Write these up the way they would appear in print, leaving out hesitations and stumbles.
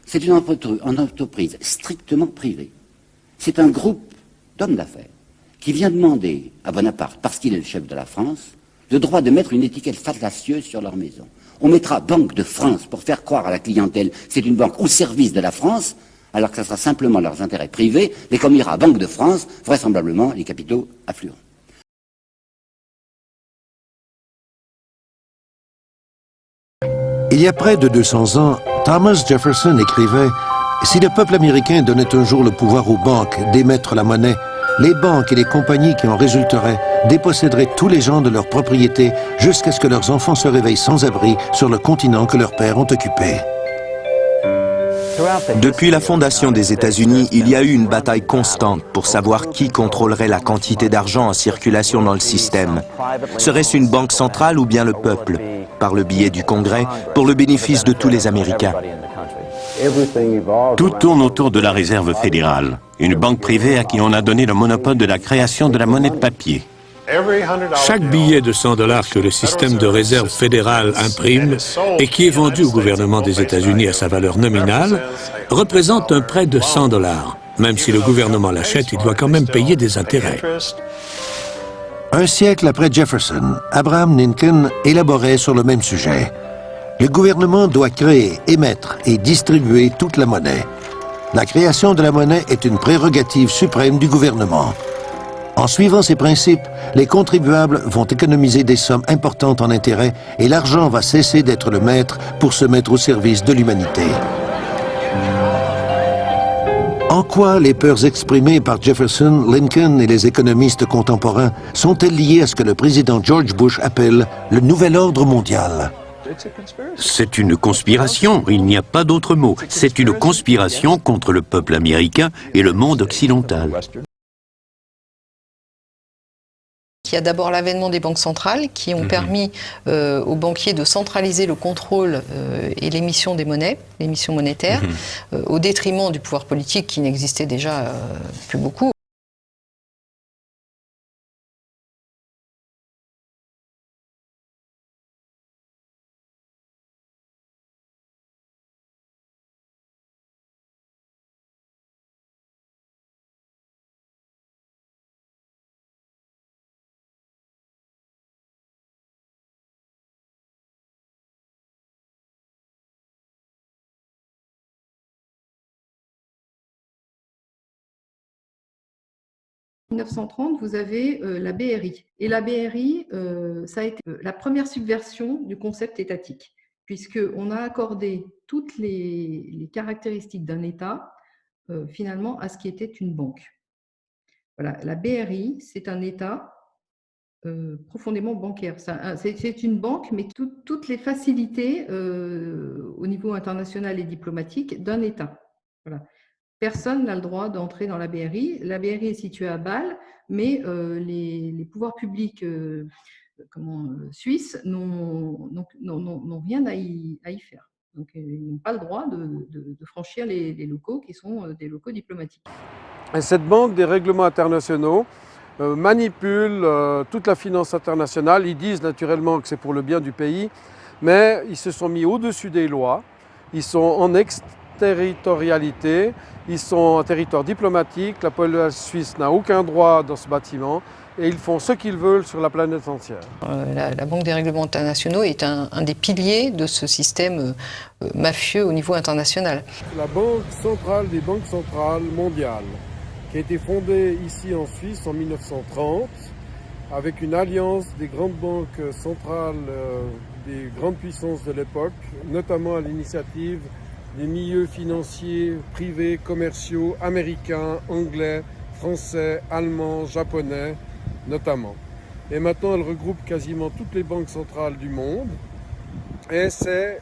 c'est une entreprise strictement privée. C'est un groupe d'hommes d'affaires qui vient demander à Bonaparte, parce qu'il est le chef de la France, le droit de mettre une étiquette fallacieuse sur leur maison. On mettra Banque de France pour faire croire à la clientèle c'est une banque au service de la France, alors que ce sera simplement leurs intérêts privés, mais comme il y aura Banque de France, vraisemblablement les capitaux afflueront. Il y a près de 200 ans, Thomas Jefferson écrivait « Si le peuple américain donnait un jour le pouvoir aux banques d'émettre la monnaie, les banques et les compagnies qui en résulteraient déposséderaient tous les gens de leur propriété jusqu'à ce que leurs enfants se réveillent sans abri sur le continent que leurs pères ont occupé. » Depuis la fondation des États-Unis, il y a eu une bataille constante pour savoir qui contrôlerait la quantité d'argent en circulation dans le système. Serait-ce une banque centrale ou bien le peuple, par le biais du Congrès, pour le bénéfice de tous les Américains? Tout tourne autour de la Réserve fédérale, une banque privée à qui on a donné le monopole de la création de la monnaie de papier. Chaque billet de 100 $ que le système de réserve fédérale imprime et qui est vendu au gouvernement des États-Unis à sa valeur nominale représente un prêt de 100 $. Même si le gouvernement l'achète, il doit quand même payer des intérêts. Un siècle après Jefferson, Abraham Lincoln élaborait sur le même sujet. Le gouvernement doit créer, émettre et distribuer toute la monnaie. La création de la monnaie est une prérogative suprême du gouvernement. En suivant ces principes, les contribuables vont économiser des sommes importantes en intérêts et l'argent va cesser d'être le maître pour se mettre au service de l'humanité. En quoi les peurs exprimées par Jefferson, Lincoln et les économistes contemporains sont-elles liées à ce que le président George Bush appelle le nouvel ordre mondial? C'est une conspiration, il n'y a pas d'autre mot. C'est une conspiration contre le peuple américain et le monde occidental. Il y a d'abord l'avènement des banques centrales qui ont permis aux banquiers de centraliser le contrôle et l'émission des monnaies, l'émission monétaire, au détriment du pouvoir politique qui n'existait déjà plus beaucoup. En 1930, vous avez la BRI. Et la BRI, ça a été la première subversion du concept étatique, puisqu'on a accordé toutes les caractéristiques d'un État, finalement, à ce qui était une banque. Voilà, la BRI, c'est un État profondément bancaire. C'est une banque, mais toutes les facilités au niveau international et diplomatique d'un État. Voilà. Personne n'a le droit d'entrer dans la BRI. La BRI est située à Bâle, mais les pouvoirs publics suisses n'ont rien à y faire. Donc, ils n'ont pas le droit de franchir les locaux qui sont des locaux diplomatiques. Et cette banque des règlements internationaux manipule toute la finance internationale. Ils disent naturellement que c'est pour le bien du pays, mais ils se sont mis au-dessus des lois. Ils sont en extraterritorialité, ils sont en territoire diplomatique. La police suisse n'a aucun droit dans ce bâtiment et ils font ce qu'ils veulent sur la planète entière. La Banque des règlements internationaux est un des piliers de ce système mafieux au niveau international. La Banque centrale des banques centrales mondiales, qui a été fondée ici en Suisse en 1930, avec une alliance des grandes banques centrales des grandes puissances de l'époque, notamment à l'initiative des milieux financiers privés, commerciaux, américains, anglais, français, allemands, japonais, notamment. Et maintenant, elle regroupe quasiment toutes les banques centrales du monde. Et c'est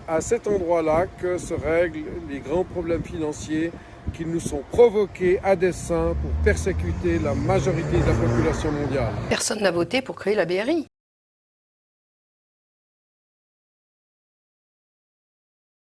à cet endroit-là que se règlent les grands problèmes financiers qui nous sont provoqués à dessein pour persécuter la majorité de la population mondiale. Personne n'a voté pour créer la BRI.